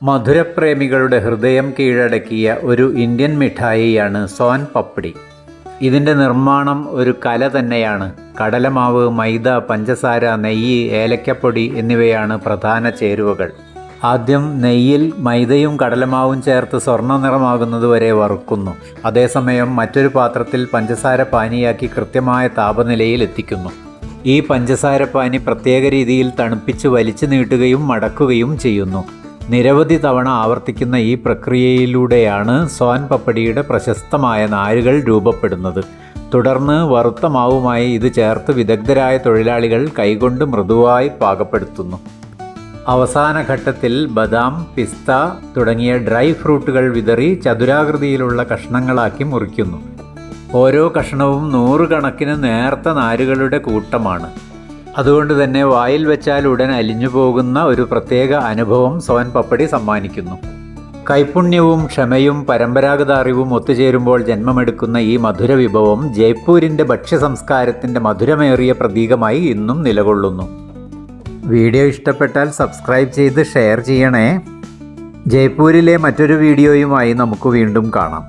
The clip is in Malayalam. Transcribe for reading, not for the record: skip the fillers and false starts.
മധുരപ്രേമികളുടെ ഹൃദയം കീഴടക്കിയ ഒരു ഇന്ത്യൻ മിഠായിയാണ് സോൻ പപ്പടി. ഇതിൻ്റെ നിർമ്മാണം ഒരു കല തന്നെയാണ്. കടലമാവ്, മൈദ, പഞ്ചസാര, നെയ്യ്, ഏലക്കപ്പൊടി എന്നിവയാണ് പ്രധാന ചേരുവകൾ. ആദ്യം നെയ്യിൽ മൈദയും കടലമാവും ചേർത്ത് സ്വർണ്ണ നിറമാകുന്നതുവരെ വറുക്കുന്നു. അതേസമയം മറ്റൊരു പാത്രത്തിൽ പഞ്ചസാര പാനിയാക്കി കൃത്യമായ താപനിലയിൽ എത്തിക്കുന്നു. ഈ പഞ്ചസാര പാനി പ്രത്യേക രീതിയിൽ തണുപ്പിച്ച് വലിച്ചു നീട്ടുകയും മടക്കുകയും ചെയ്യുന്നു. നിരവധി തവണ ആവർത്തിക്കുന്ന ഈ പ്രക്രിയയിലൂടെയാണ് സോൻ പപ്പടിയുടെ പ്രശസ്തമായ നാരുകൾ രൂപപ്പെടുന്നത്. തുടർന്ന് വറുത്ത മാവുമായി ഇത് ചേർത്ത് വിദഗ്ധരായ തൊഴിലാളികൾ കൈകൊണ്ട് മൃദുവായി പാകപ്പെടുത്തുന്നു. അവസാന ഘട്ടത്തിൽ ബദാം, പിസ്ത തുടങ്ങിയ ഡ്രൈ ഫ്രൂട്ടുകൾ വിതറി ചതുരാകൃതിയിലുള്ള കഷ്ണങ്ങളാക്കി മുറിക്കുന്നു. ഓരോ കഷ്ണവും 100 കണക്കിന് നേർത്ത നാരുകളുടെ കൂട്ടമാണ്. അതുകൊണ്ട് തന്നെ വായിൽ വെച്ചാൽ ഉടൻ അലിഞ്ഞു പോകുന്ന ഒരു പ്രത്യേക അനുഭവം സോൻ പപ്പടി സമ്മാനിക്കുന്നു. കൈപുണ്യവും ക്ഷമയും പരമ്പരാഗത അറിവും ഒത്തുചേരുമ്പോൾ ജന്മമെടുക്കുന്ന ഈ മധുര വിഭവം ജയ്പൂരിൻ്റെ ഭക്ഷ്യസംസ്കാരത്തിൻ്റെ മധുരമേറിയ പ്രതീകമായി ഇന്നും നിലകൊള്ളുന്നു. വീഡിയോ ഇഷ്ടപ്പെട്ടാൽ സബ്സ്ക്രൈബ് ചെയ്ത് ഷെയർ ചെയ്യണേ. ജയ്പൂരിലെ മറ്റൊരു വീഡിയോയുമായി നമുക്ക് വീണ്ടും കാണാം.